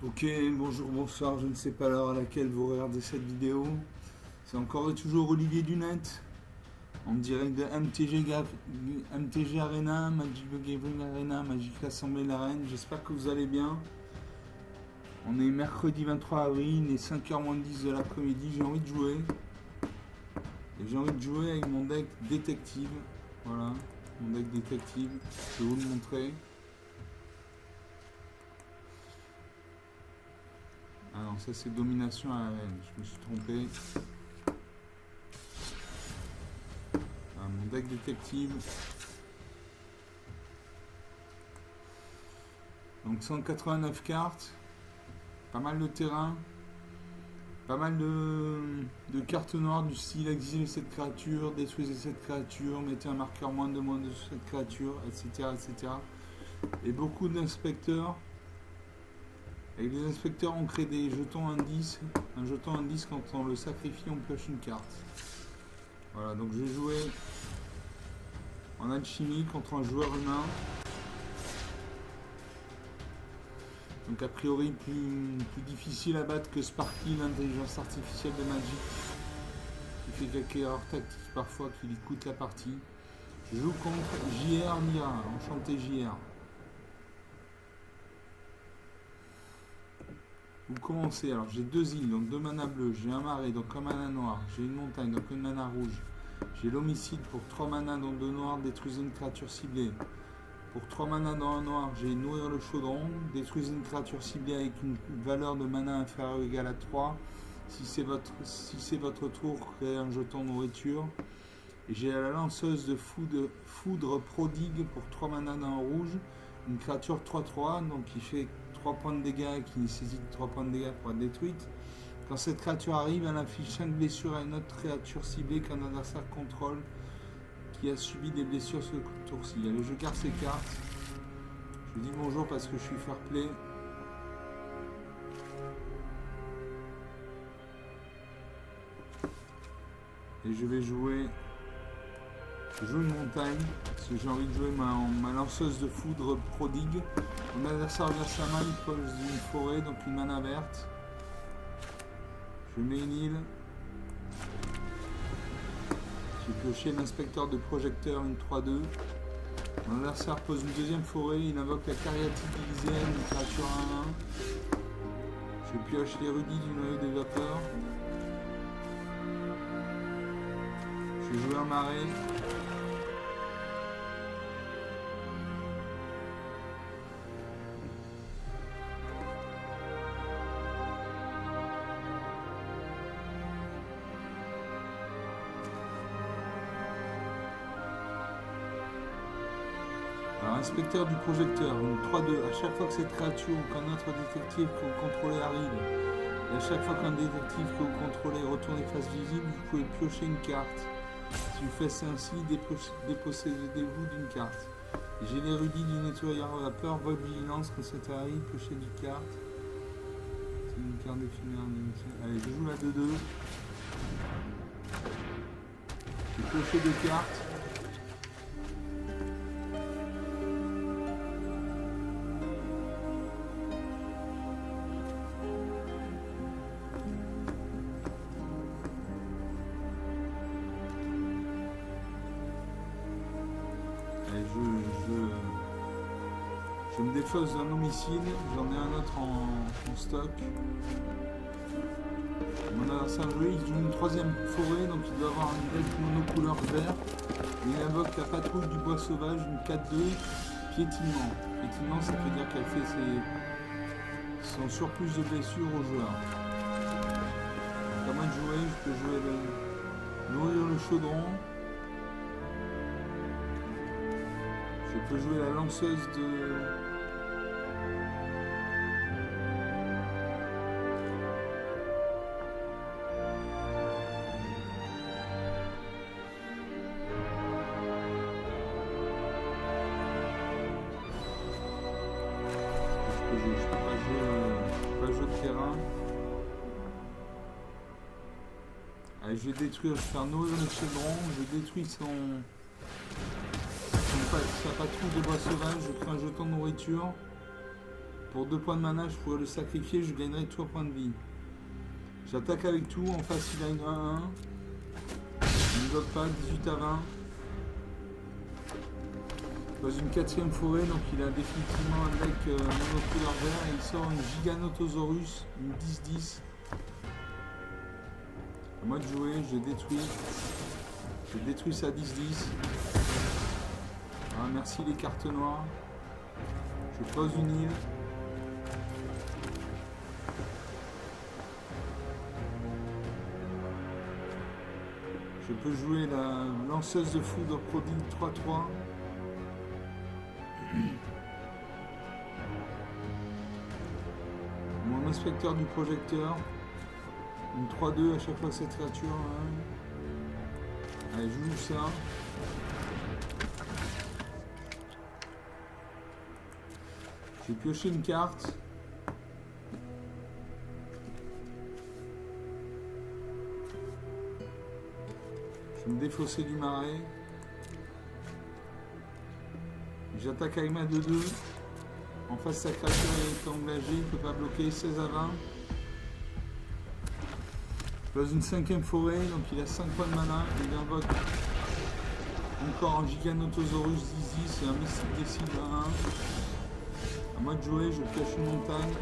Ok, bonjour, bonsoir, je ne sais pas l'heure à laquelle vous regardez cette vidéo. C'est encore et toujours Olivier Dunette, en direct de MTG Arena, Magic the Gathering Arena, Magic Assemblée l'Arène. J'espère que vous allez bien. On est mercredi 23 avril, il est 5h moins 10 de l'après-midi, j'ai envie de jouer. Et j'ai envie de jouer avec mon deck détective. Voilà, mon deck détective, je vais vous le montrer. Ah non, ça c'est domination arène, je me suis trompé. Ah, mon deck détective. Donc 189 cartes, pas mal de terrain, pas mal de cartes noires du style exilez cette créature, détruisez cette créature, mettez un marqueur moins de cette créature, etc. etc. Et beaucoup d'inspecteurs. Et les inspecteurs ont créé des jetons indices. Un jeton indice, quand on le sacrifie, on pioche une carte. Voilà, donc je vais jouer en alchimie contre un joueur humain. Donc a priori plus difficile à battre que Sparky, l'intelligence artificielle de Magic, qui fait quelques erreurs tactiques parfois qui lui coûtent la partie. Je joue contre JR Mira, enchanté JR. Vous commencez, alors j'ai deux îles, donc deux mana bleus, j'ai un marais, donc un mana noir, j'ai une montagne, donc une mana rouge, j'ai l'homicide pour 3 mana dans 2 noirs, détruisez une créature ciblée. Pour 3 mana dans un noir, j'ai nourrir le chaudron, détruisez une créature ciblée avec une valeur de mana inférieure ou égale à 3. Si c'est votre tour, créez un jeton nourriture. Et j'ai la lanceuse de foudre prodigue pour 3 mana dans un rouge, une créature 3-3, donc qui fait 3 points de dégâts et qui nécessite 3 points de dégâts pour être détruite. Quand cette créature arrive, elle inflige 5 blessures à une autre créature ciblée qu'un adversaire contrôle qui a subi des blessures ce tour-ci. Allez, je garde ces cartes. Je dis bonjour parce que je suis fair play. Et je vais jouer. Je joue une montagne parce que j'ai envie de jouer ma lanceuse de foudre prodigue. Mon adversaire verse sa main, il pose une forêt, donc une mana verte. Je mets une île. J'ai pioché l'inspecteur de projecteur, une 3-2. Mon adversaire pose une deuxième forêt, il invoque la cariatide divisaine, une créature 1-1. Je pioche l'érudit du noyau des vapeurs. Je vais jouer un marais. Alors, inspecteur du projecteur, une 3-2. À chaque fois que cette créature ou qu'un autre détective que vous contrôlez arrive, et à chaque fois qu'un détective que vous contrôlez retourne face visible, vous pouvez piocher une carte. Si vous faites ainsi, dépossédez-vous d'une carte. J'ai l'érudit du nettoyeur à vapeur, vol vigilance, quand ça arrive, piocher une carte. C'est une carte d'éphémère. Allez, je joue la 2-2. J'ai pioché 2 cartes. Je me défausse d'un homicide, j'en ai un autre en stock. Mon adversaire joué, il joue une troisième forêt, donc il doit avoir un deck monocouleur vert. Et il invoque la patrouille du bois sauvage, une 4-2, piétinement. Piétinement, ça veut dire qu'elle fait son surplus de blessures aux joueurs. Donc à moi de jouer, je peux jouer nourrir le chaudron. Je peux jouer la lanceuse de... Je peux pas jouer de terrain. Allez, je vais détruire, je vais faire nourrir le chaudron, je détruis sa patrouille de bois sauvage, je crée un jeton de nourriture. Pour 2 points de mana, je pourrais le sacrifier, je gagnerai 3 points de vie. J'attaque avec tout, en face il a une 1-1. Il ne bloque pas, 18 à 20. Dans une 4ème forêt, donc il a définitivement un deck monocouleur vert et il sort une Giganotosaurus, une 10-10. À moi de jouer, je détruis. Je détruis sa 10-10. Ah, merci les cartes noires. Je pose une île. Je peux jouer la lanceuse de foudre prodigue 3-3. Mon inspecteur du projecteur. Une 3-2 à chaque fois cette créature. Allez, je joue ça. J'ai pioché une carte. Je vais me défausser du marais. J'attaque avec ma 2-2. En face, sa créature est engagée, il ne peut pas bloquer. 16 à 20. Dans une 5ème forêt, donc il a 5 points de mana. Il invoque encore un Giganotosaurus 10-10 et un Mystique Décide à 1. À moi de jouer, je pioche une montagne.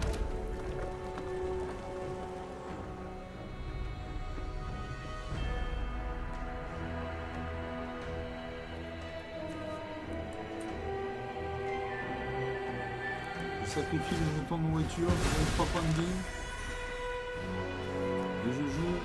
Je sacrifie le jeton de nourriture, je gagne 3 points de vie. Et je joue.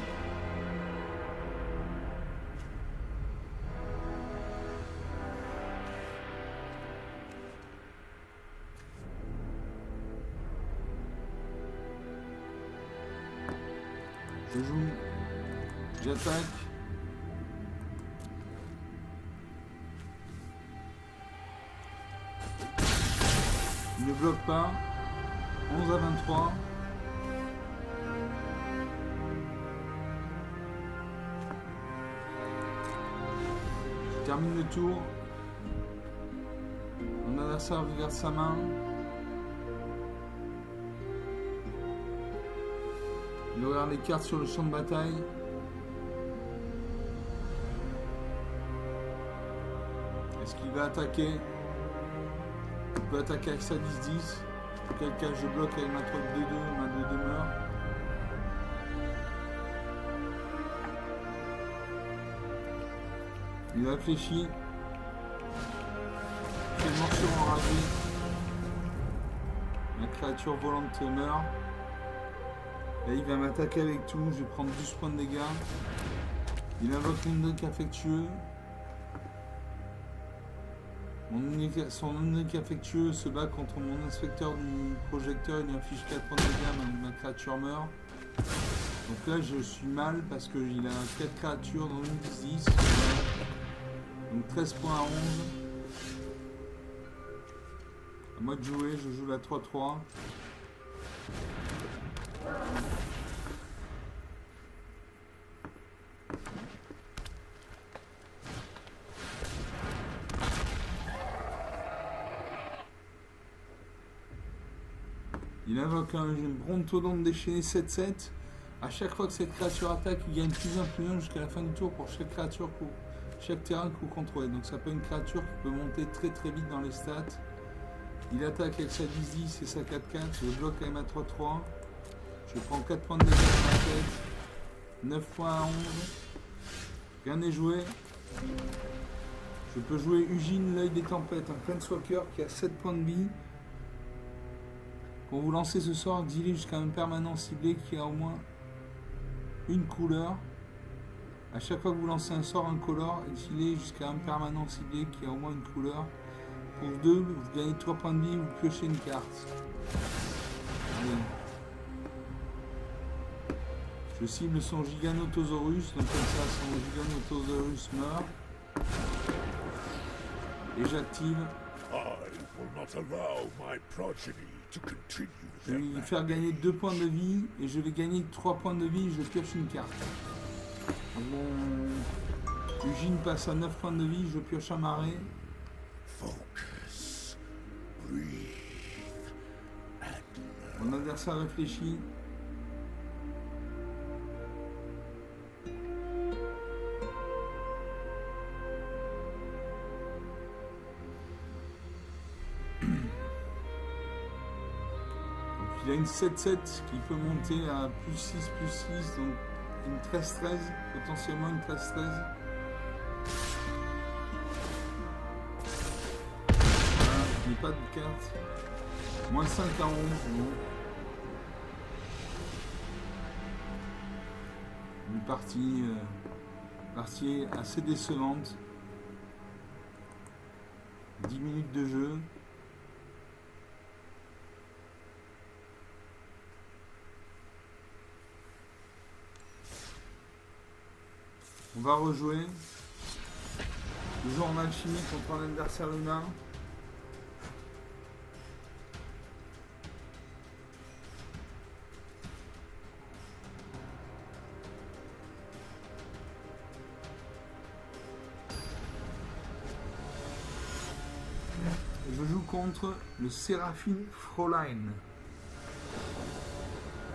J'attaque. Il ne bloque pas. 11 à 23. Je termine le tour. Mon adversaire regarde sa main. Il regarde les cartes sur le champ de bataille. Est-ce qu'il va attaquer? Il peut attaquer avec sa 10-10. Auquel cas je bloque avec ma 3-2-2, ma 2-2 meurt. Il réfléchit. Il fait une morsure enragée. La créature volante meurt. Et il va m'attaquer avec tout. Je vais prendre 12 points de dégâts. Il invoque l'Undrek affectueux. Son Undrek affectueux se bat contre mon inspecteur du projecteur. Il lui inflige 4 points de dégâts. Ma créature meurt. Donc là, je suis mal parce qu'il a 4 créatures dans une 10. Donc 13 points à 11. À moi de jouer, je joue la 3-3. Il invoque un Brontodon déchaîné 7-7. À chaque fois que cette créature attaque, il gagne +1/+1 jusqu'à la fin du tour pour chaque créature, chaque terrain que vous contrôlez. Donc ça peut être une créature qui peut monter très très vite dans les stats. Il attaque avec sa 10-10 et sa 4-4. Je bloque avec ma 3-3. Je prends 4 points de dégâts sur ma tête. 9 points à 11. Rien n'est joué. Je peux jouer Ugine, l'œil des tempêtes, un Planeswalker qui a 7 points de vie. Quand vous lancez ce sort, exilez jusqu'à un permanent ciblé qui a au moins une couleur. À chaque fois que vous lancez un sort incolore, exilez jusqu'à un permanent ciblé qui a au moins une couleur. Pour 2, vous gagnez 3 points de vie, vous piochez une carte. Allez. Je cible son Giganotosaurus, donc comme ça son Giganotosaurus meurt. Et j'active. Je vais lui faire gagner 2 points de vie et je vais gagner 3 points de vie et je pioche une carte. Mon Ugine passe à 9 points de vie, je pioche un marais. Focus, breathe, and Mon adversaire réfléchit. Il a une 7-7 qui peut monter à plus 6, donc une 13-13, potentiellement une 13-13. Voilà, je n'ai pas de carte. Moins 5 à 11, bon. Une partie assez décevante. 10 minutes de jeu. On va rejouer. Toujours en alchimie contre un adversaire humain. Je joue contre le Séraphine Fräulein.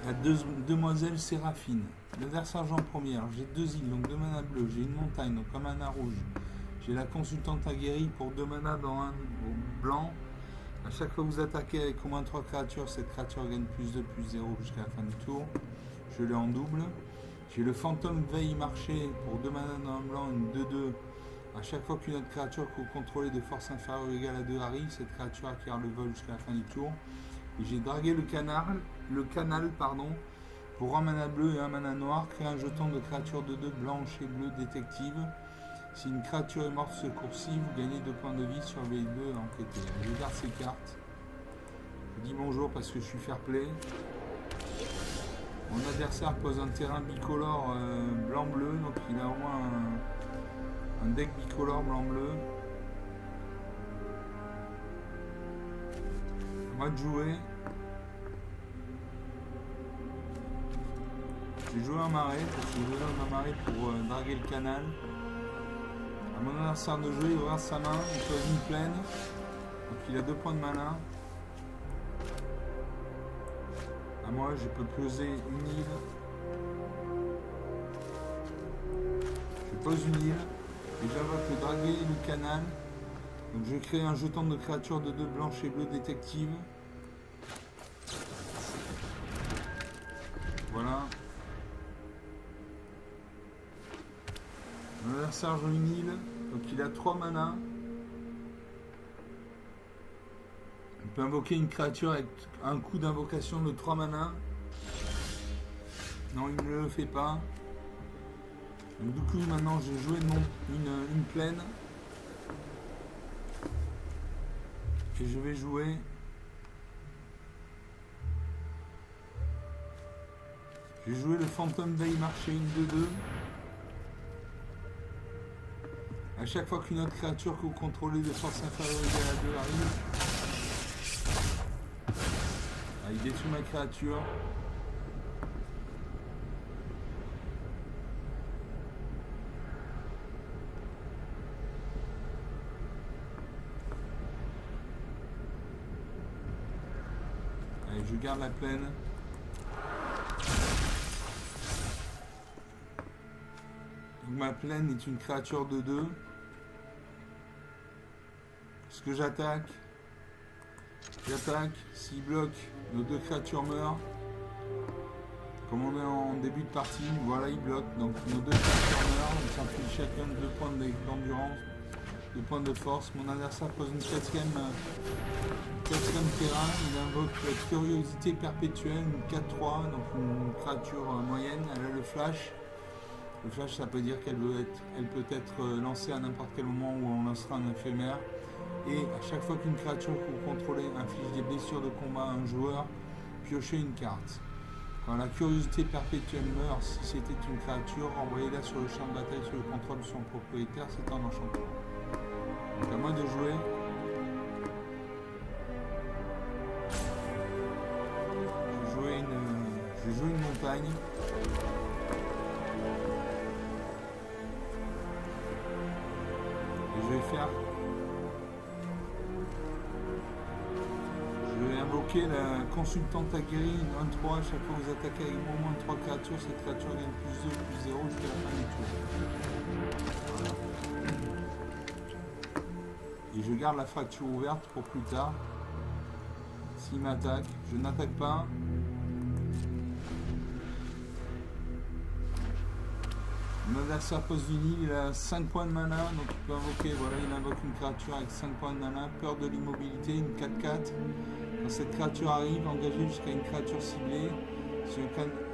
La demoiselle Séraphine. L'adversaire joue en première. J'ai 2 îles, donc 2 manas bleus. J'ai une montagne, donc un mana rouge. J'ai la consultante aguerrie pour 2 manas dans un blanc. A chaque fois que vous attaquez avec au moins 3 créatures, cette créature gagne plus 2, plus 0 jusqu'à la fin du tour. Je l'ai en double. J'ai le fantôme veille marché pour 2 manas dans un blanc, une 2-2. A chaque fois qu'une autre créature que vous contrôlez de force inférieure ou égale à 2 arrive, cette créature acquiert le vol jusqu'à la fin du tour. Et j'ai dragué le canal, pour un mana bleu et un mana noir, créer un jeton de créature de 2 blanche et bleu détective. Si une créature est morte ce cours-ci, vous gagnez 2 points de vie sur les 2 enquêtés. Je garde ces cartes. Je dis bonjour parce que je suis fair play. Mon adversaire pose un terrain bicolore blanc-bleu, donc il a au moins un deck bicolore blanc-bleu. On va jouer. J'ai joué un marais parce que je vais dans un marais pour draguer le canal. À mon adversaire de jeu, il ouvre sa main, il pose une plaine. Donc il a 2 points de mana. À moi, je peux poser une île. Je pose une île et j'invoque le draguer le canal. Donc je crée un jeton de créature de 2 blanches et bleues détective. Voilà. Mon adversaire joue une île, donc il a 3 manas. Il peut invoquer une créature avec un coup d'invocation de 3 manas. Non, il ne le fait pas. Donc du coup maintenant j'ai joué une plaine. Et je vais jouer le fantôme veille marché, une 2-2. A chaque fois qu'une autre créature que vous contrôlez de force inférieure ou égale à 2 arrive, il détruit ma créature. Allez, je garde la plaine. Donc ma plaine est une créature de 2. Est-ce que j'attaque? J'attaque. S'il bloque, nos 2 créatures meurent. Comme on est en début de partie, voilà, il bloque. Donc nos 2 créatures meurent. On s'inflige chacun 2 points d'endurance, 2 points de force. Mon adversaire pose une quatrième terrain. Il invoque la curiosité perpétuelle, une 4-3, donc une créature moyenne. Elle a le flash. Le flash, ça peut dire qu'elle peut être lancée à n'importe quel moment où on lancera un éphémère. Et à chaque fois qu'une créature que vous contrôlez inflige des blessures de combat à un joueur, piochez une carte. Quand la curiosité perpétuelle meurt, si c'était une créature, envoyez-la sur le champ de bataille sous le contrôle de son propriétaire, c'est un enchantement. Donc à moi de jouer. Je vais jouer une montagne. Et je vais invoquez la consultante aguerrie 1-3. Chaque fois que vous attaquez avec au moins 3 créatures, cette créature gagne +2, +0 jusqu'à la fin du tour. Et je garde la fracture ouverte pour plus tard. S'il m'attaque, je n'attaque pas. Mon adversaire pose une île, il a 5 points de mana, donc il peut invoquer, voilà, il invoque une créature avec 5 points de mana, peur de l'immobilité, une 4-4. Quand cette créature arrive, engagez jusqu'à une créature ciblée.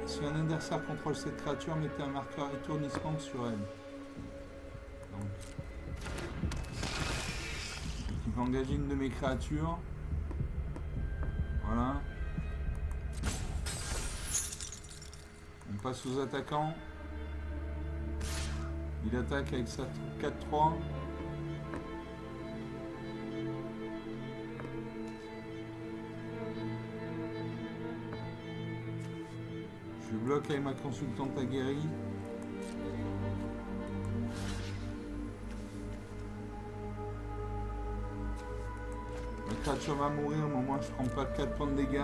Si un adversaire contrôle cette créature, mettez un marqueur étourdissement sur elle. Donc, il va engager une de mes créatures. Voilà. On passe aux attaquants. Il attaque avec sa 4-3. Je bloque avec ma consultante aguerrie. La créature va mourir, mais au moins je prends pas 4 points de dégâts.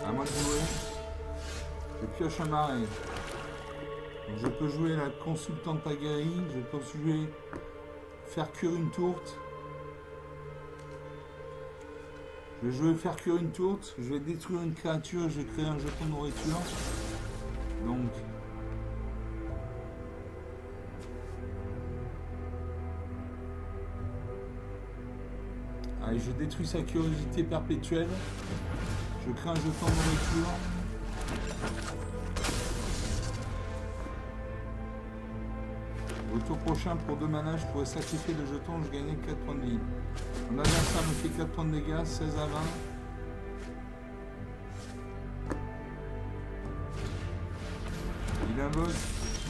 À moi de jouer. Je pioche un marais. Donc je peux jouer la consultante aguerrie, je peux jouer faire cuire une tourte. Je vais jouer faire cuire une tourte, je vais détruire une créature, je vais créer un jeton de nourriture. Donc allez, je détruis sa curiosité perpétuelle. Je crée un jeton de nourriture. Au tour prochain, pour 2 mana, je pourrais sacrifier le jeton, je gagnais 4 points de vie. Mon adversaire me fait 4 points de dégâts, 16 à 20. Il invoque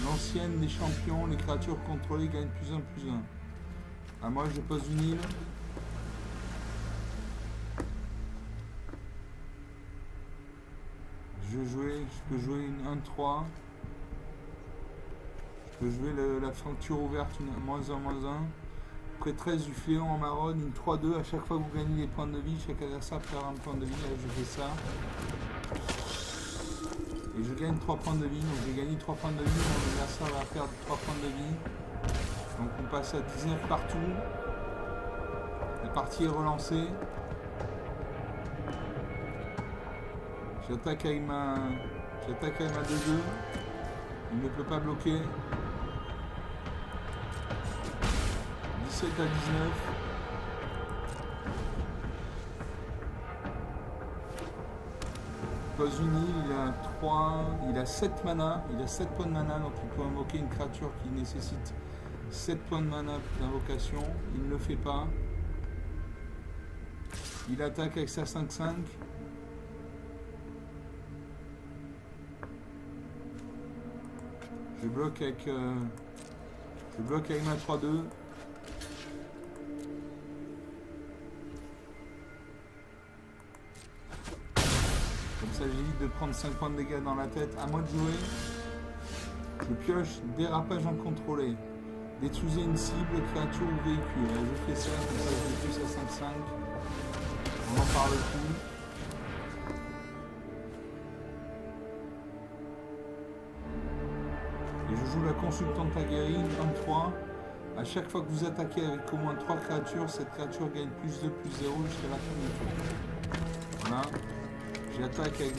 l'ancienne des champions, les créatures contrôlées gagnent +1, +1. À moi, je pose une île. Je peux jouer une 1-3. Je peux jouer la fracture ouverte, une -1, -1. Après 13 du fléau en marronne, une 3-2. À chaque fois que vous gagnez des points de vie, chaque adversaire perd un point de vie. Là, je fais ça. Et je gagne 3 points de vie. Donc j'ai gagné 3 points de vie. Mon adversaire va perdre 3 points de vie. Donc on passe à 19 partout. La partie est relancée. J'attaque avec ma 2-2. Il ne peut pas bloquer. 17 à 19. Pose une île, il a 7 mana, il a 7 points de mana, donc il peut invoquer une créature qui nécessite 7 points de mana d'invocation. Il ne le fait pas. Il attaque avec sa 5-5. Je bloque avec ma 3-2. Comme ça j'évite de prendre 5 points de dégâts dans la tête. À moi de jouer. Je pioche dérapage incontrôlé. Détruisez une cible, créature ou véhicule. Je fais ça, comme ça je détruis à 5-5. On n'en parle plus. Et je joue la consultante aguerrie, 1-3. À chaque fois que vous attaquez avec au moins 3 créatures, cette créature gagne +2, +0 jusqu'à la fin du tour. Voilà. J'attaque avec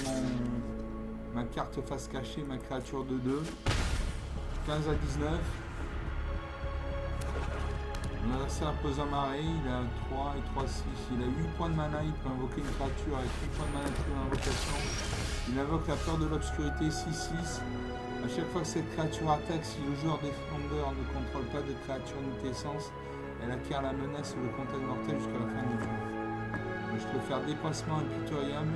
ma carte face cachée, ma créature de 2. 15 à 19. Mon adversaire pose un marais, il a 3 et 3, 6. Il a 8 points de mana, il peut invoquer une créature avec 8 points de mana d'invocation. Il invoque la peur de l'obscurité, 6-6. A chaque fois que cette créature attaque, si le joueur défendeur ne contrôle pas de créature d'essence, elle acquiert la menace ou le contact mortel jusqu'à la fin du tour. Je peux faire déplacement impitoyable.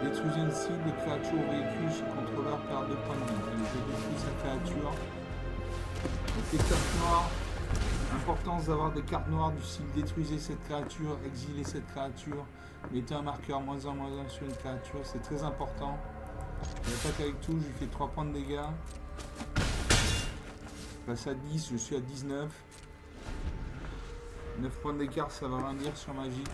Détruisez une cible, créature ou véhicule chez contrôleur perd 2 points de vie. Je détruis sa créature. Donc les cartes noires, importance d'avoir des cartes noires du style détruisez cette créature, exilez cette créature, mettez un marqueur -1/-1 sur une créature, c'est très important. J'attaque avec tout, je lui fais 3 points de dégâts. passe à 10, je suis à 19. 9 points d'écart, ça va rien dire sur Magic.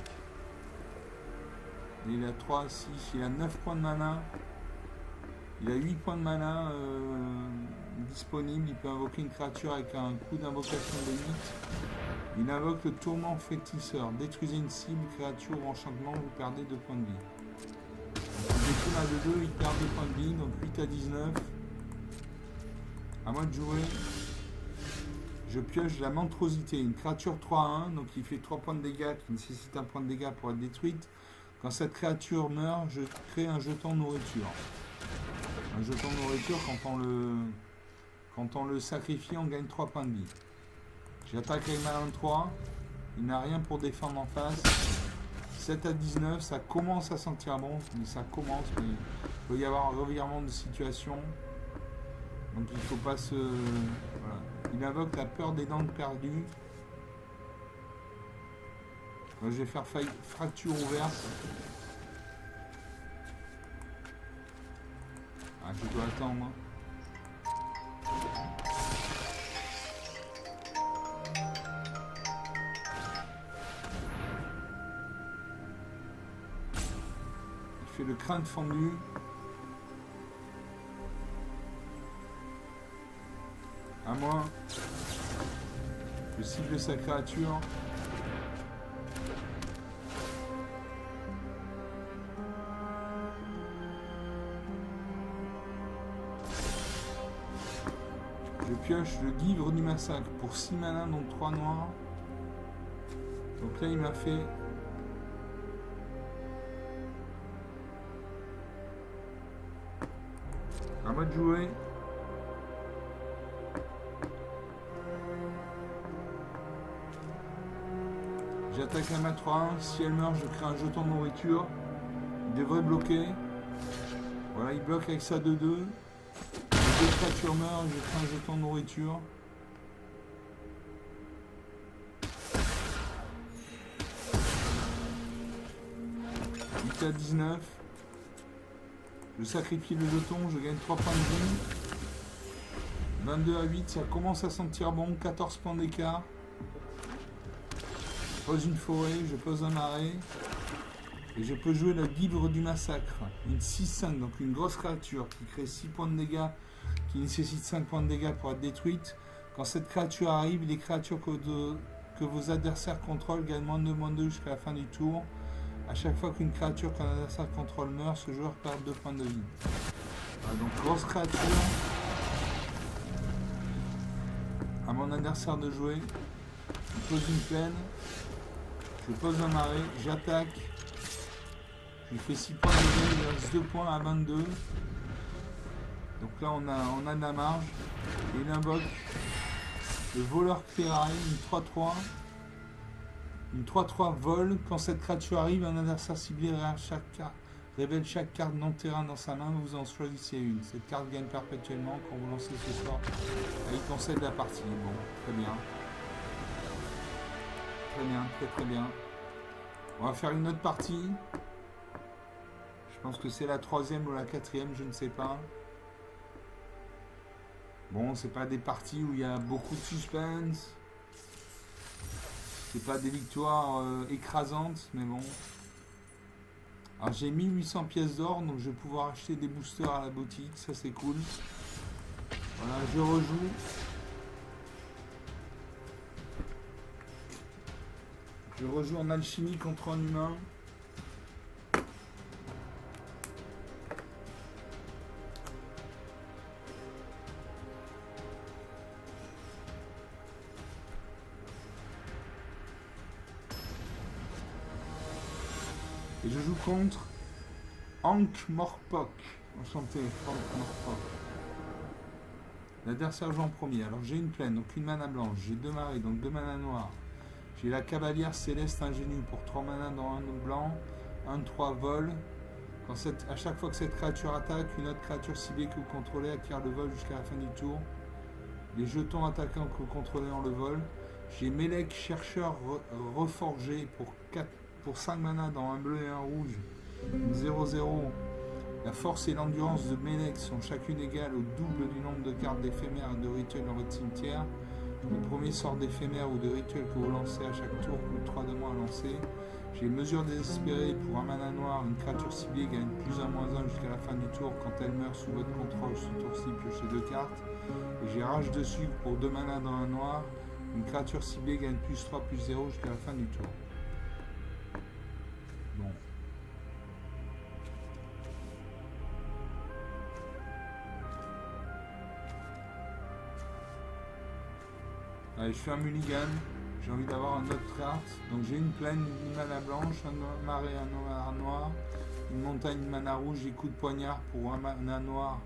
Et il a 3, 6, il a 9 points de mana. Il a 8 points de mana disponibles. Il peut invoquer une créature avec un coup d'invocation de 8. Il invoque le tourment fétisseur. Détruisez une cible, créature ou enchantement, vous perdez 2 points de vie. Donc, il détourne à 2-2, il perd 2 points de vie, donc 8 à 19. À moi de jouer. Je pioche la monstruosité, une créature 3-1, donc il fait 3 points de dégâts, qui nécessite un point de dégâts pour être détruite. Quand cette créature meurt, je crée un jeton nourriture. Un jeton nourriture, quand on le sacrifie, on gagne 3 points de vie. J'attaque avec ma 3, il n'a rien pour défendre en face. 7 à 19, ça commence à sentir bon, mais ça commence, mais il peut y avoir un revirement de situation. Donc il ne faut pas se... Voilà. Il invoque la peur des dents perdues. Je vais faire fracture ouverte. Ah, je dois attendre. Il fait le crâne fendu. À moi. Je cible sa créature. Je pioche le livre du massacre pour 6 malins, donc 3 noirs. Donc là, il m'a fait... À moi de jouer. J'attaque la ma 3-1. Si elle meurt, je crée un jeton de nourriture. Il devrait bloquer. Voilà, il bloque avec sa 2-2. Les deux créatures meurent, je crée un jeton de nourriture. À 19. Je sacrifie le jeton, je gagne 3 points de vie. 22 à 8, ça commence à sentir bon. 14 points d'écart. Je pose une forêt, je pose un marais. Et je peux jouer le livre du massacre. Une 6-5, donc une grosse créature qui crée 6 points de dégâts, qui nécessite 5 points de dégâts pour être détruite. Quand cette créature arrive, les créatures que vos adversaires contrôlent gagnent -2 jusqu'à la fin du tour. À chaque fois qu'une créature qu'un adversaire contrôle meurt, ce joueur perd 2 points de vie. Voilà, donc grosse créature. À mon adversaire de jouer. Je pose une plaine. Je pose un marais. J'attaque. Je lui fais 6 points de vie. Il reste 2 points à 22. Donc là on a de la marge. Et il invoque le voleur ferraille, une 3-3. Une 3-3 vol. Quand cette créature arrive, un adversaire ciblé révèle chaque carte non terrain dans sa main. Vous en choisissez une. Cette carte gagne perpétuellement quand vous lancez ce sort. Et il concède la partie. Bon, très bien. Très bien, très bien. On va faire une autre partie. Je pense que c'est la 3e ou la 4e, je ne sais pas. Bon, c'est pas des parties où il y a beaucoup de suspense. C'est pas des victoires écrasantes, mais bon. Alors j'ai 1800 pièces d'or, donc je vais pouvoir acheter des boosters à la boutique, ça c'est cool. Voilà, je rejoue. Je rejoue en alchimie contre un humain. Et je joue contre Ankh-Morpork. Enchanté, Ankh-Morpork. L'adversaire joue en premier. Alors j'ai une plaine, donc une mana blanche. J'ai 2 marées, donc 2 mana noires. J'ai la cavalière céleste ingénue pour 3 mana dans un blanc. 1-3 vol. À chaque fois que cette créature attaque, une autre créature ciblée que vous contrôlez acquiert le vol jusqu'à la fin du tour. Les jetons attaquants que vous contrôlez ont le vol. J'ai Melek chercheur reforgé pour 5 mana dans un bleu et un rouge. 0-0. La force et l'endurance de Melek sont chacune égales au double du nombre de cartes d'éphémères et de rituels dans votre cimetière. Le premier sort d'éphémère ou de rituel que vous lancez à chaque tour coûte 3 de moins à lancer. J'ai mesure désespérée pour un mana noir, une créature ciblée gagne +1/-1 jusqu'à la fin du tour. Quand elle meurt sous votre contrôle, ce tour-ci, piochez 2 cartes. Et j'ai rage de sucre pour 2 mana dans un noir, une créature ciblée gagne +3/+0 jusqu'à la fin du tour. Bon. Allez, je fais un mulligan. J'ai envie d'avoir un autre carte. Donc j'ai une plaine, une mana blanche, un marais, un mana noir, une montagne, une mana rouge, j'ai coup de poignard pour un mana noir.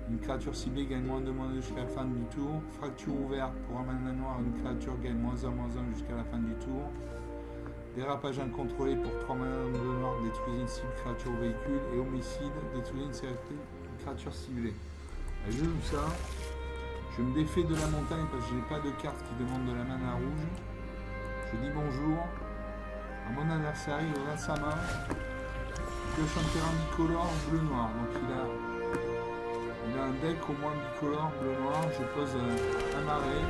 Une créature ciblée gagne -2/-2 jusqu'à la fin du tour. Fracture ouverte pour un mana noir, une créature gagne -1/-1 jusqu'à la fin du tour. Dérapage incontrôlé pour 3 mana noir, détruisez une cible créature ou véhicule. Et homicide, détruisez une créature ciblée. Allez, je joue ça. Je me défais de la montagne parce que je n'ai pas de carte qui demande de la mana rouge. Je dis bonjour à mon adversaire, il regarde sa main. Il pioche un terrain bicolore bleu-noir. Donc il a un deck au moins bicolore bleu-noir. Je pose un marais.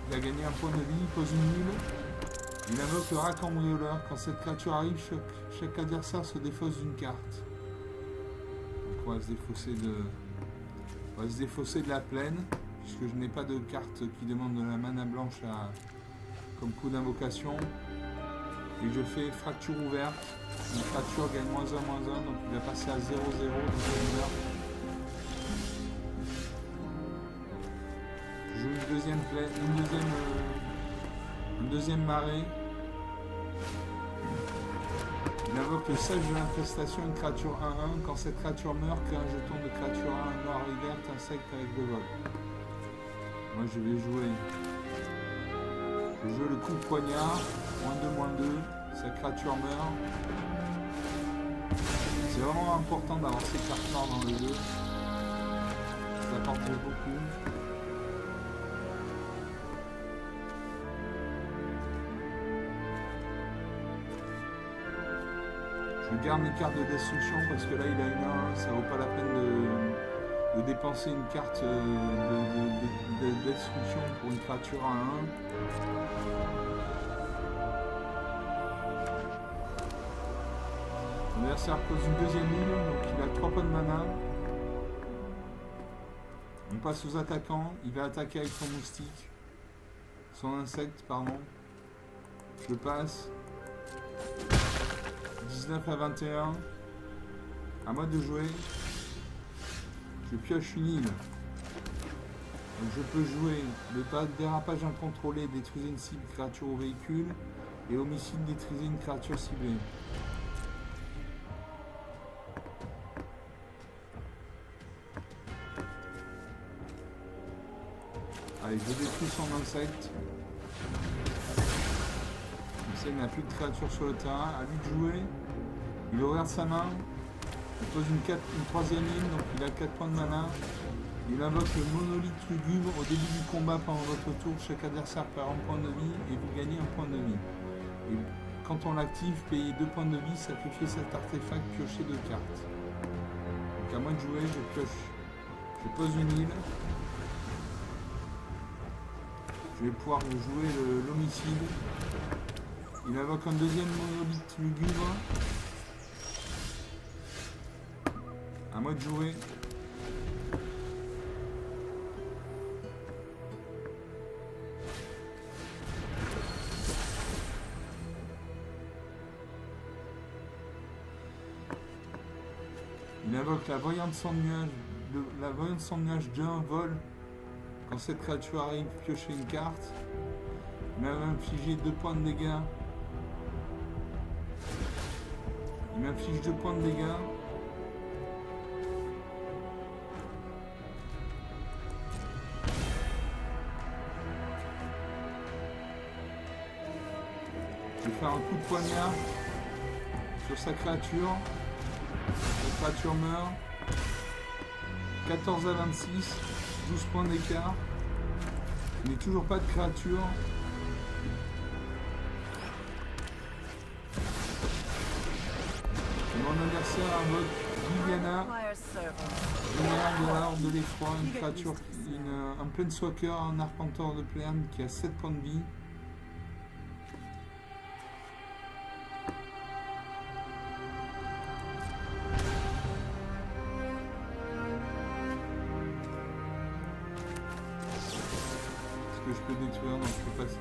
Il a gagné un point de vie, il pose une nulle. Il invoque le rat cambrioleur. Quand cette créature arrive, chaque adversaire se défausse d'une carte. Donc on va se défausser de la plaine, puisque je n'ai pas de carte qui demande de la mana blanche comme coup d'invocation. Et je fais fracture ouverte. Une créature gagne -1/-1, donc il va passer à 0/0. Je joue une deuxième plaine, un deuxième marais. Il invoque le sage de l'infestation, une créature 1/1. Quand cette créature meurt, crée un jeton de créature 1 noir et verte, insecte avec le vol. Moi je vais jouer. Je joue le coup de poignard, -2/-2. Sa créature meurt. C'est vraiment important d'avoir ces cartes noires dans le jeu. Ça apporte beaucoup. Je garde les cartes de destruction parce que là il a une 1, ça vaut pas la peine de dépenser une carte de destruction pour une créature à 1. L'adversaire pose une deuxième île, donc il a 3 points de mana. On passe aux attaquants, il va attaquer avec son moustique, son insecte, pardon. Je passe. 19/21. À moi de jouer. Je pioche une île. Donc je peux jouer le dérapage incontrôlé, détruisez une cible créature ou véhicule. Et homicide, détruisez une créature ciblée. Allez, je détruis son insecte. Comme ça, il n'a plus de créature sur le terrain. À lui de jouer. Il regarde sa main. Il pose une troisième île, donc il a 4 points de mana. Il invoque le monolithe lugubre. Au début du combat, pendant votre tour, chaque adversaire perd un point de vie et vous gagnez un point de vie. Et quand on l'active, payez 2 points de vie, sacrifiez cet artefact, piochez 2 cartes. Donc à moi de jouer, je pioche. Je pose une île. Je vais pouvoir jouer l'homicide. Il invoque un deuxième monolithe lugubre. À moi de jouer. Il invoque la voyante sans nuage. La voyante sans nuage d'1 vol. Quand cette créature arrive, piochez une carte. Il m'a infligé 2 points de dégâts. Il m'inflige 2 points de dégâts. Je vais faire un coup de poignard sur sa créature. La créature meurt. 14/26. 12 points d'écart. Il n'est toujours pas de créature. l'adversaire invoque Liliana, Require servants. général de la horde de l'effroi, une créature, un planeswalker, un arpenteur de plaine qui a 7 points de vie. Est-ce que je peux détruire? Non, je peux pas. Je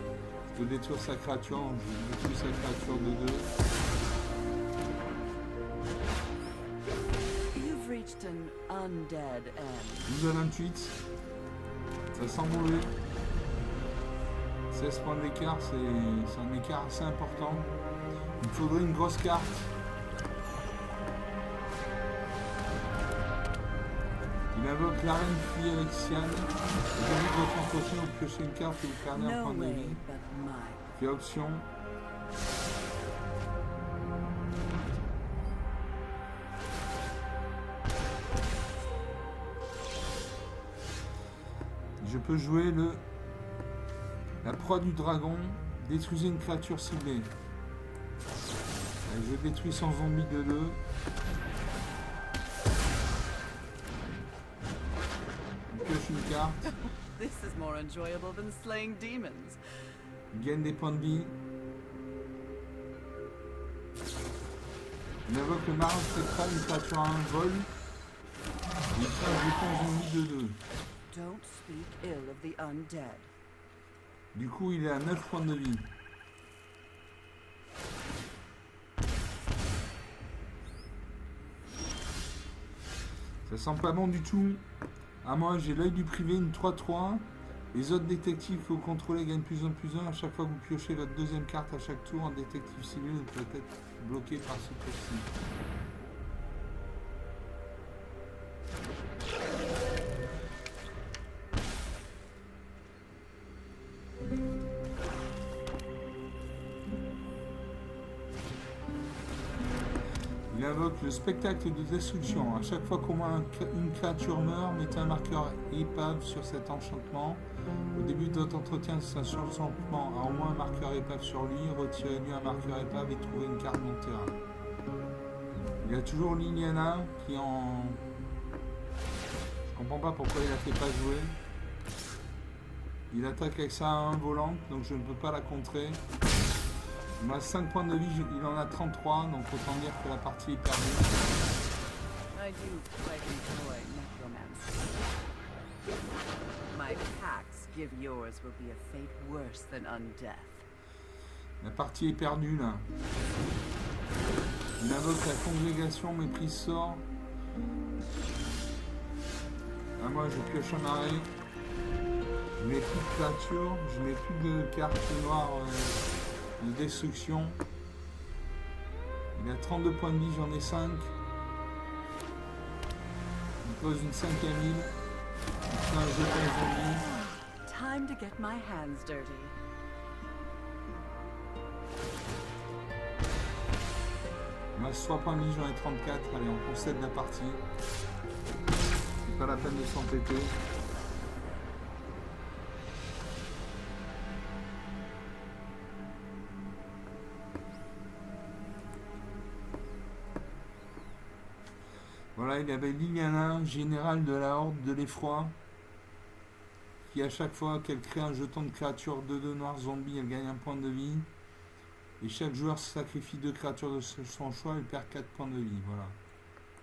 peux détruire sa créature, donc je détruis sa créature de 2. You've reached an undead end. 12 à 28. Ça sent mauvais. 16 points d'écart, c'est un écart assez important. Il me faudrait une grosse carte. Il invoque l'arène fille avec Sian. Au début de votre entretien, vous piochez une carte et vous perdez un No point de way vie. but mine. Fait option. Je peux jouer la proie du dragon. Détruisez une créature ciblée. Je détruis son zombie de 2. Je pioche une carte. This is more enjoyable than slaying demons. Il gagne des points de vie. Il invoque le marin spectral, une créature à 1 vol. Il change des points zombie de 2. Don't speak ill of the undead. Du coup, il est à 9 points de vie. Ça sent pas bon du tout. À moi, j'ai l'œil du privé, une 3-3. Les autres détectives que vous contrôlez gagnent plus en plus 1. À chaque fois que vous piochez votre deuxième carte à chaque tour, un détective civil peut être bloqué par ce tour-ci. Il invoque le spectacle de destruction. À chaque fois qu'au moins une créature meurt, mettez un marqueur épave sur cet enchantement. Au début de votre entretien, si un enchantement a au moins un marqueur épave sur lui, retirez-lui un marqueur épave et trouvez une carte dans le terrain. Il y a toujours Liliana qui en... Je comprends pas pourquoi il la fait pas jouer. Il attaque avec ça à 1 volante, donc je ne peux pas la contrer. Il a 5 points de vie, il en a 33, donc autant dire que la partie est perdue. I do quite enjoy necromancy. My pacts give yours will be a fate worse than undeath. La partie est perdue là. Il invoque la congrégation, méprise sort. Ah, moi je pioche un arrêt. Je mets plus de créatures, je mets plus de cartes noires de destruction. Il a 32 points de vie, j'en ai 5. Il pose une 5e île. Il fait un jeton zombie. Time to get my hands dirty. Il me reste 3 points de vie, j'en ai 34. Allez, on concède la partie. C'est pas la peine de s'entêter. Voilà, il avait Liliana, général de la horde de l'effroi, qui à chaque fois qu'elle crée un jeton de créature 2/2 noir zombie, elle gagne un point de vie. Et chaque joueur sacrifie 2 créatures de son choix, elle perd 4 points de vie. Voilà.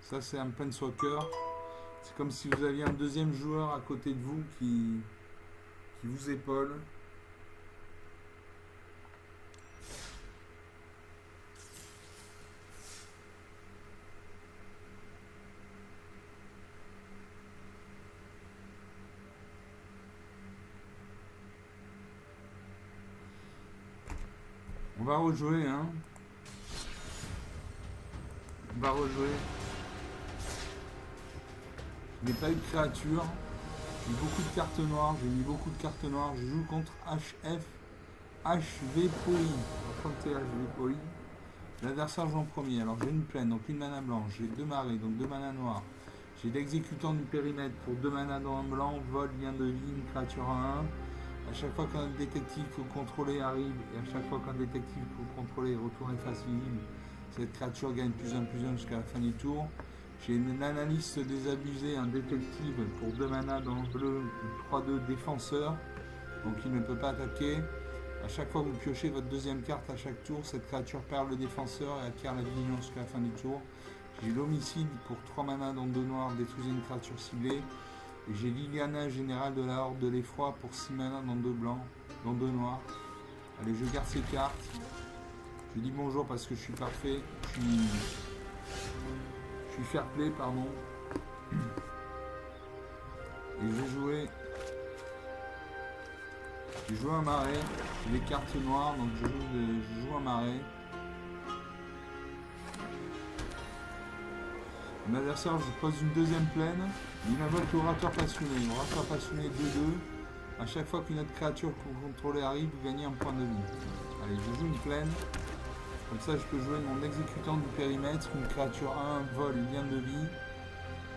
Ça, c'est un planeswalker. C'est comme si vous aviez un deuxième joueur à côté de vous qui vous épaule. On va rejouer, hein. On va rejouer. Je n'ai pas eu de créature. J'ai beaucoup de cartes noires. J'ai mis beaucoup de cartes noires. Je joue contre HV Poi. Affronter HV Poi. L'adversaire joue en premier. Alors j'ai une plaine, donc une mana blanche. J'ai 2 marées, donc 2 mana noirs. J'ai l'exécutant du périmètre pour 2 mana dans un blanc. Vol, lien de vie, une créature à 1. À chaque fois qu'un détective que vous contrôlez arrive, et à chaque fois qu'un détective que vous contrôlez retourne face visible, Cette créature gagne +1/+1 jusqu'à la fin du tour. J'ai une analyste désabusée, un détective pour 2 mana dans le bleu, 3/2 défenseur, donc il ne peut pas attaquer. À chaque fois que vous piochez votre deuxième carte à chaque tour, cette créature perd le défenseur et acquiert la vigilance jusqu'à la fin du tour. J'ai l'homicide pour 3 mana dans 2 noirs, détruisez une créature ciblée. Et j'ai Liliana, général de la horde de l'effroi pour 6 mana dans 2 blancs, dans 2 noirs. Allez, je garde ces cartes. Je dis bonjour parce que je suis parfait. Je suis fair play, pardon. Et je vais jouer. J'ai joué un marais. J'ai les cartes noires, donc je joue un marais. Mon adversaire, je pose une deuxième plaine. Il invoque l'orateur passionné. Orateur passionné 2/2. À chaque fois qu'une autre créature que vous contrôlez arrive, vous gagnez un point de vie. Allez, je joue une plaine. Comme ça, je peux jouer mon exécutant du périmètre. Une créature 1 vol lien de vie.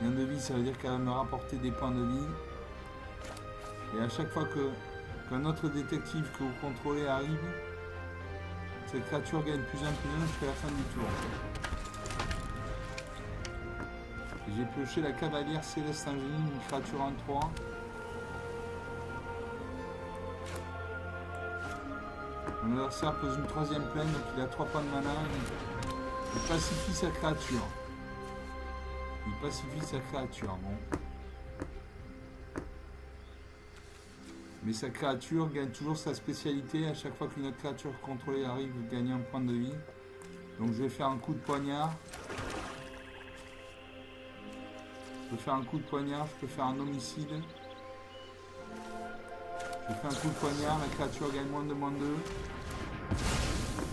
Lien de vie, ça veut dire qu'elle va me rapporter des points de vie. Et à chaque fois qu'un autre détective que vous contrôlez arrive, cette créature gagne +1/+1 jusqu'à la fin du tour. J'ai pioché la cavalière céleste ingénie, une créature 1/3. Mon adversaire pose une troisième plaine, donc il a 3 points de mana. Il pacifie sa créature. Bon. Mais sa créature gagne toujours sa spécialité. À chaque fois qu'une autre créature contrôlée arrive, vous gagnez un point de vie. Donc je vais faire un coup de poignard. Je peux faire un coup de poignard, je peux faire un homicide. Je fais un coup de poignard, la créature gagne -2/-2.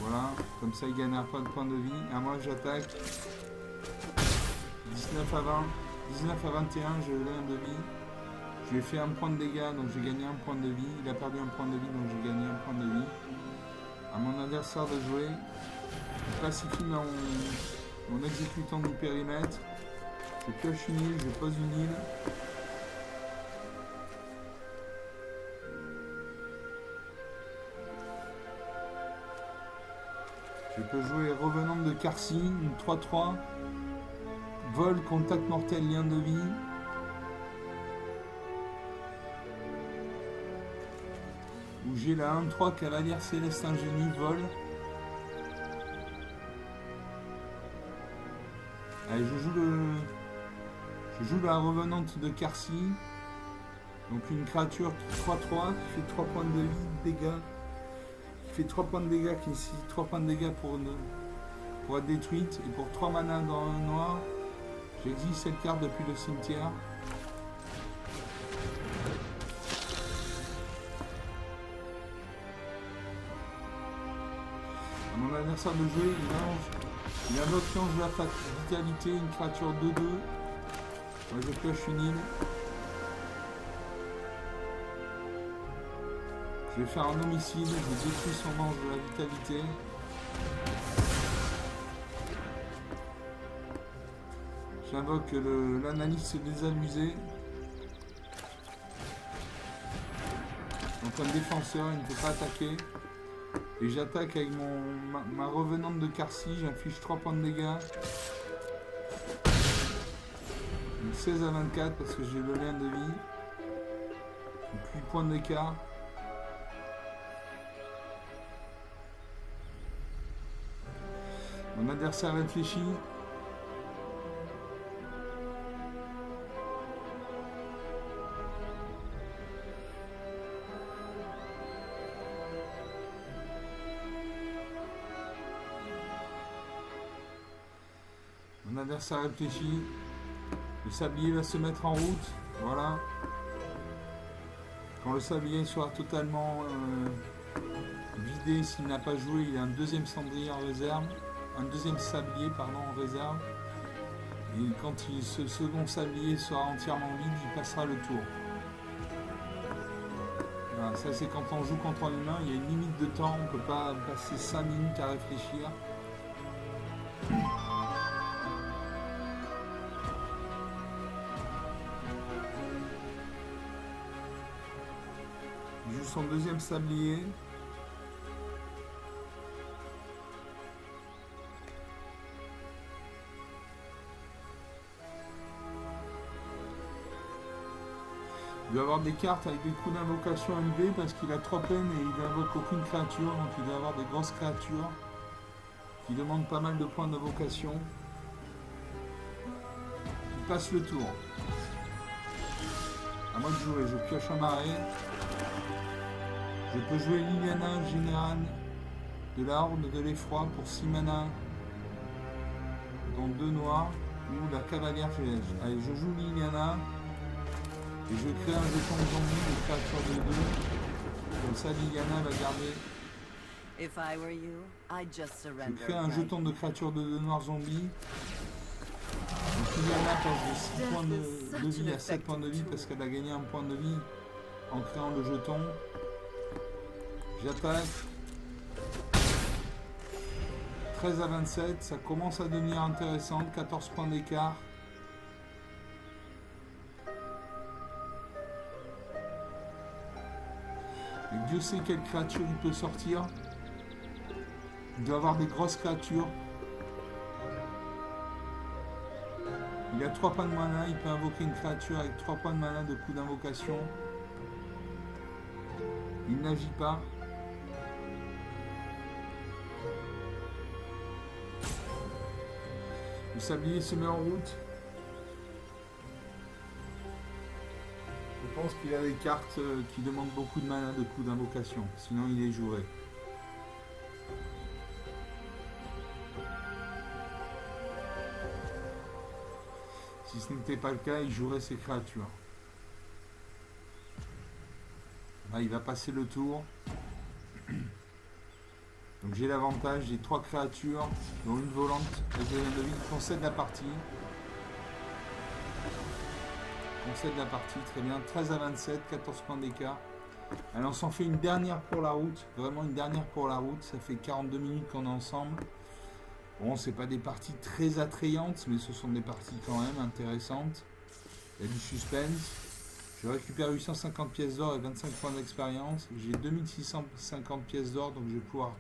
Voilà, comme ça il gagne un point de vie. Et moi j'attaque. 19 à 20, 19 à 21, je l'ai un de vie. Je lui ai fait un point de dégâts, donc j'ai gagné un point de vie. Il a perdu un point de vie, donc j'ai gagné un point de vie. À mon adversaire de jouer. Je pacifie mon exécutant du périmètre. Je pioche une île, je pose une île. Je peux jouer Revenante de Karsi, une 3/3. Vol, contact mortel, lien de vie. Où j'ai la 1/3 cavalière céleste ingénie, vol. Allez, je joue la Revenante de Karsi. Donc une créature 3/3 qui fait 3 points de vie, dégâts. Qui fait 3 points de dégâts, qui nécessite 3 points de dégâts pour être détruite. Et pour 3 mana dans un noir, j'exile cette carte depuis le cimetière. À mon adversaire de jouer, il invoque l'ange de la vitalité, une créature 2/2. Moi je pioche une île. Je vais faire un homicide, je détruis son ange de la vitalité. J'invoque l'analyste désabusé. Donc un défenseur, il ne peut pas attaquer. Et j'attaque avec ma revenante de Karsi, j'inflige 3 points de dégâts. Donc 16 à 24 parce que j'ai le lien de vie. Donc 8 points d'écart. Mon adversaire réfléchit. Mon adversaire réfléchit. Le sablier va se mettre en route. Voilà. Quand le sablier sera totalement vidé, s'il n'a pas joué, il a un deuxième cendrier en réserve. Un deuxième sablier en réserve. Et quand ce second sablier sera entièrement vide, il passera le tour. Voilà, ça c'est quand on joue contre un humain, il y a une limite de temps, on ne peut pas passer 5 minutes à réfléchir. Il joue son deuxième sablier. Il doit avoir des cartes avec des coups d'invocation élevés parce qu'il a 3 peines et il n'invoque aucune créature, donc il doit avoir des grosses créatures qui demandent pas mal de points d'invocation. Il passe le tour. À moi de jouer, je pioche un marais. Je peux jouer Liliana, générale de la Horde de l'Effroi pour 6 mana, dont 2 noirs, ou la Cavalière Gelège. Allez, je joue Liliana. Et je crée un jeton de zombie de créature de 2. Comme ça, Liliana va garder. If I were you, I'd just Je surrender. crée un jeton de créature de 2 noirs zombies. Donc Liliana passe de 6 points de vie à 7 points de vie parce qu'elle a gagné un point de vie en créant le jeton. J'attaque. 13 à 27, ça commence à devenir intéressant. 14 points d'écart. Et Dieu sait quelle créature il peut sortir. Il doit avoir des grosses créatures. Il a 3 points de mana, il peut invoquer une créature avec 3 points de mana de coup d'invocation. Il n'agit pas. Le sablier se met en route. Je pense qu'il a des cartes qui demandent beaucoup de mana de coup d'invocation, sinon il les jouerait. Si ce n'était pas le cas, il jouerait ses créatures. Là, il va passer le tour. Donc j'ai l'avantage, j'ai 3 créatures, dont une volante, avec des de vie, qui concède la partie. Concède la partie, très bien. 13 à 27, 14 points d'écart. Alors on s'en fait une dernière pour la route, vraiment une dernière pour la route. Ça fait 42 minutes qu'on est ensemble. Bon, c'est pas des parties très attrayantes, mais ce sont des parties quand même intéressantes. Il y a du suspense. Je récupère 850 pièces d'or et 25 points d'expérience. J'ai 2650 pièces d'or, donc je vais pouvoir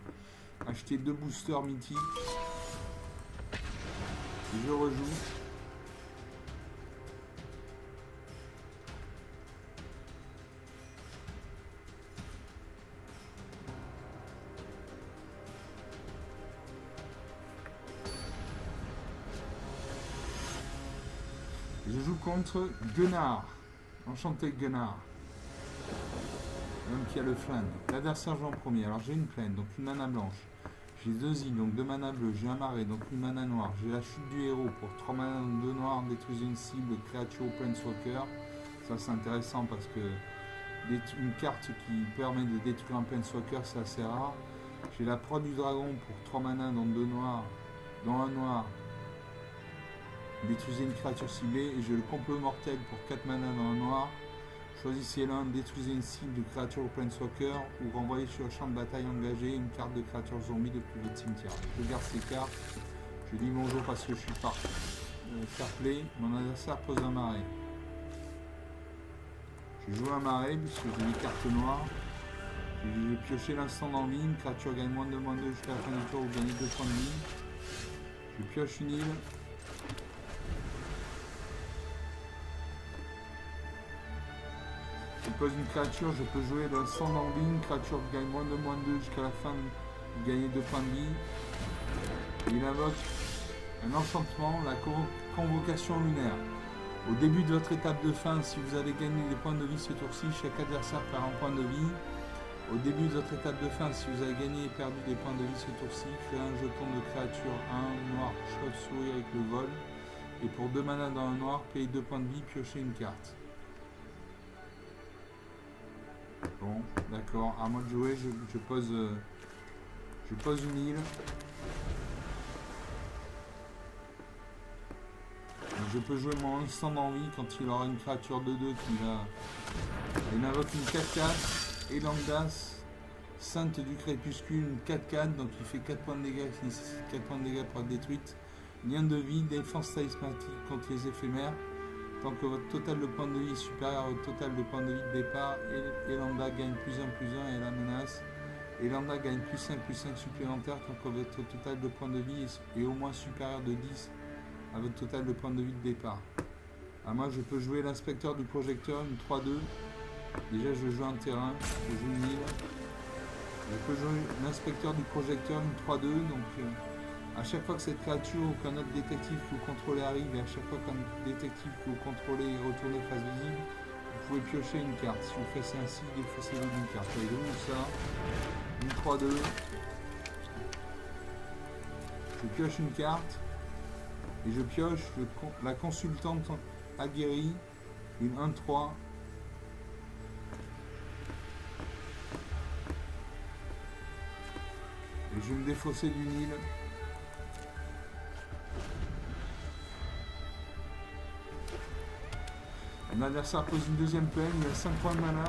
acheter 2 boosters mythiques. Et je rejoue. Je joue contre Gunnar. Enchanté Gunnar. L'homme qui a le flingue. L'adversaire joue en premier. Alors j'ai une plaine, donc une mana blanche. J'ai 2 îles, donc 2 mana bleus. J'ai un marais, donc une mana noire. J'ai la chute du héros pour 3 mana, 2 noirs. Détruisez une cible, créature ou planeswalker. Ça c'est intéressant parce que une carte qui permet de détruire un planeswalker, c'est assez rare. J'ai la proie du dragon pour 3 mana, donc 2 noirs. Dans un noir. Détruisez une créature ciblée et j'ai le complot mortel pour 4 mana dans un noir. Choisissez l'un, détruisez une cible de créature ou planeswalker ou renvoyez sur le champ de bataille engagé une carte de créature zombie depuis votre cimetière. Je garde ces cartes. Je dis bonjour parce que je suis par fair play. Mon adversaire pose un marais. Je joue un marais puisque j'ai des cartes noires. Je vais piocher l'instant d'envie. Une créature gagne -2 jusqu'à la fin du tour ou gagnez 2 points de vie. Je pioche une île. Je pose une créature, je peux jouer l'instant d'envie. Une créature qui gagne -2 jusqu'à la fin, vous gagnez 2 points de vie. Il invoque un enchantement, la convocation lunaire. Au début de votre étape de fin, si vous avez gagné des points de vie ce tour-ci, chaque adversaire perd un point de vie. Au début de votre étape de fin, si vous avez gagné et perdu des points de vie ce tour-ci, créez un jeton de créature 1 noir chauve-souris avec le vol. Et pour 2 mana dans un noir, payez 2 points de vie, piochez une carte. Bon, d'accord. À moi de jouer, je pose une île. Je peux jouer mon instant d'envie quand il aura une créature de 2 qui va... Il invoque une 4-4, Elandas, Sainte du Crépuscule, une 4-4, donc il fait 4 points de dégâts, qui nécessite 4 points de dégâts pour être détruite. Lien de vie, défense talismanique contre les éphémères. Tant que votre total de points de vie est supérieur à votre total de points de vie de départ, Elanda gagne +1/+1 et la menace. Elanda gagne +5/+5 supplémentaires tant que votre total de points de vie est au moins supérieur de 10 à votre total de points de vie de départ. Ah, moi je peux jouer l'inspecteur du projecteur, une 3-2. Déjà je joue un terrain, je joue une île. Je peux jouer l'inspecteur du projecteur, une 3-2. Donc à chaque fois que cette créature ou qu'un autre détective que vous contrôlez arrive, et à chaque fois qu'un détective que vous contrôlez est retourné face visible, vous pouvez piocher une carte. Si vous faites ainsi, défaussez-vous d'une carte. Allez, je joue ça. Une 3-2. Je pioche une carte. Et je pioche la consultante aguerrie, une 1-3. Et je vais me défausser d'une île. Mon adversaire pose une deuxième peine, il a 5 points de mana.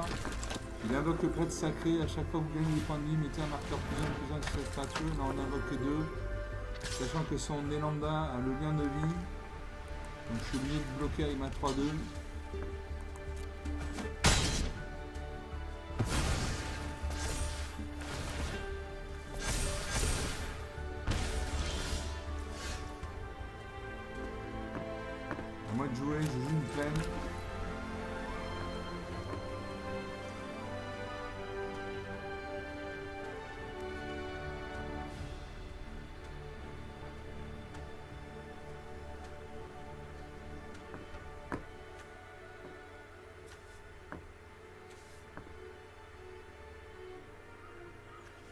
Il invoque le prêtre sacré. À chaque fois que vous gagnez des points de vie, mettez un marqueur plus 1 sur cette créature. Là on invoque que 2. Sachant que son Nélanda a le lien de vie. Donc je suis obligé de bloquer avec ma 3-2. À moi de jouer, je joue une plaine.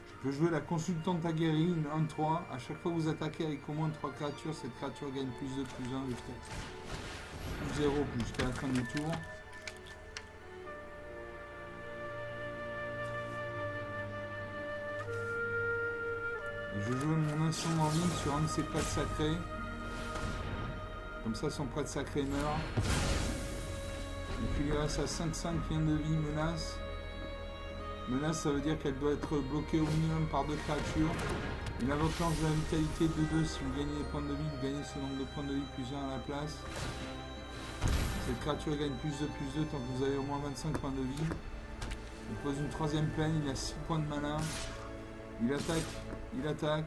Je peux jouer la consultante aguerrie, une 1-3. À chaque fois que vous attaquez avec au moins 3 créatures, cette créature gagne plus 2, plus 1, plus 0 jusqu'à la fin du tour. Et je joue mon instant en ligne sur un de ses prêtres sacrés. Comme ça, son prêtre sacré meurt. Et puis il reste à 5-5, lien de vie, menace. Menace, ça veut dire qu'elle doit être bloquée au minimum par 2 créatures. Il invoque l'ange de la vitalité 2-2. Si vous gagnez des points de vie, vous gagnez ce nombre de points de vie plus 1 à la place. Cette créature gagne plus 2 tant que vous avez au moins 25 points de vie. Il pose une 3ème plaine, il a 6 points de mana. Il attaque, il attaque.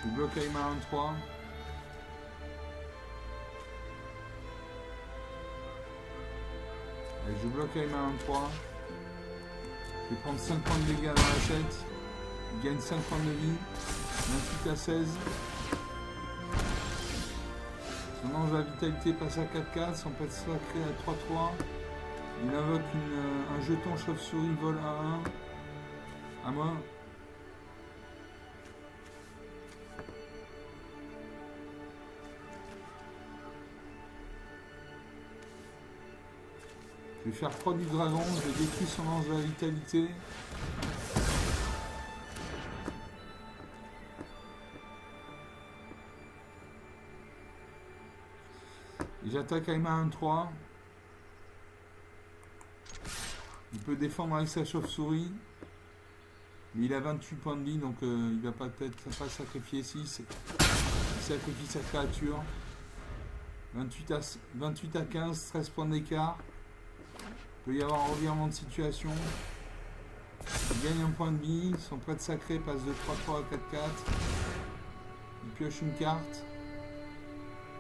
Je bloque avec ma 1-3. Et je bloque avec ma 1-3. Je vais prendre 5 points de dégâts dans la tête. Il gagne 5 points de vie. 28 à 16. Son ange de la vitalité passe à 4-4. Son pet sacré à 3-3. Il invoque un jeton chauve-souris vol à 1. À moi. Je vais faire 3 du dragon, je vais détruire son ange de la vitalité. Et j'attaque avec ma 1-3. Il peut défendre avec sa chauve-souris. Mais il a 28 points de vie, donc il va peut-être pas sacrifier 6. Il sacrifie sa créature. 28 à 15, 13 points d'écart. Il peut y avoir un revirement de situation. Il gagne un point de vie. Son prêtre sacré passe de 3-3 à 4-4. Il pioche une carte.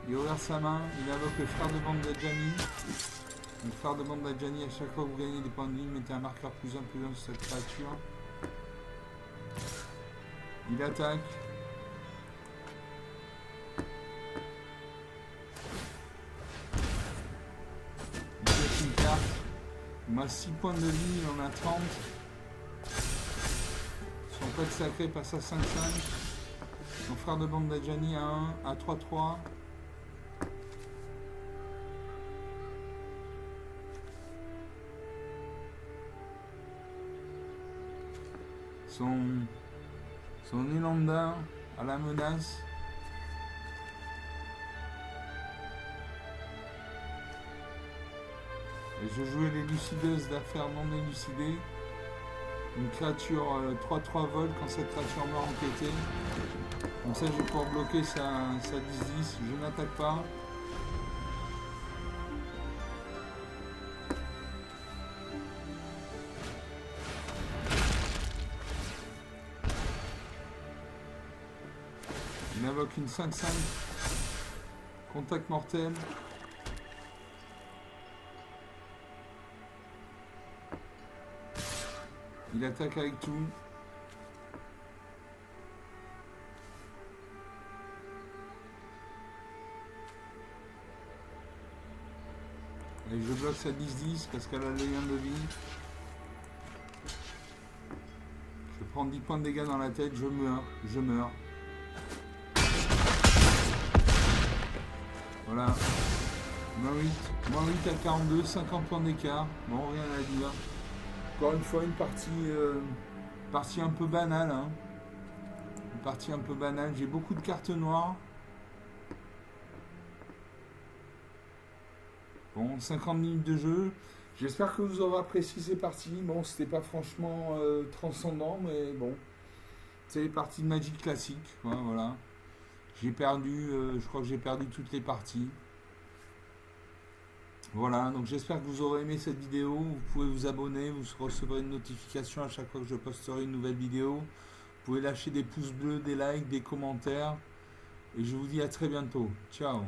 Il ouvre sa main. Il invoque le frère de bande d'Adjani. Le frère de bande d'Adjani, à chaque fois que vous gagnez des points de vie, mettez un marqueur plus 1 sur cette créature. Il attaque. Il pioche une carte. Il a 6 points de vie, il en a 30. Son prêtre sacré passe à 5-5. Son frère de bande d'Adjani à 1, à 3-3. Son Nélanda à la menace. Et je jouais l'élucideuse d'affaires non élucidées. Une créature 3-3 vol quand cette créature meurt enquêtée. Comme ça je vais pouvoir bloquer sa 10-10. Je n'attaque pas. m'évoque une 5-5. Contact mortel. Il attaque avec tout. Et je bloque sa 10-10 parce qu'elle a le lien de vie. Je prends 10 points de dégâts dans la tête, je meurs. Voilà. Moins 8 à 42, 50 points d'écart. Bon, rien à dire. Encore une fois, une partie un peu banale. Hein. Une partie un peu banale. J'ai beaucoup de cartes noires. Bon, 50 minutes de jeu. J'espère que vous aurez apprécié ces parties. Bon, c'était pas franchement transcendant, mais bon. C'est les parties de Magic classique. Ouais, voilà. J'ai perdu, je crois que j'ai perdu toutes les parties. Voilà, donc j'espère que vous aurez aimé cette vidéo. Vous pouvez vous abonner, vous recevrez une notification à chaque fois que je posterai une nouvelle vidéo. Vous pouvez lâcher des pouces bleus, des likes, des commentaires. Et je vous dis à très bientôt. Ciao.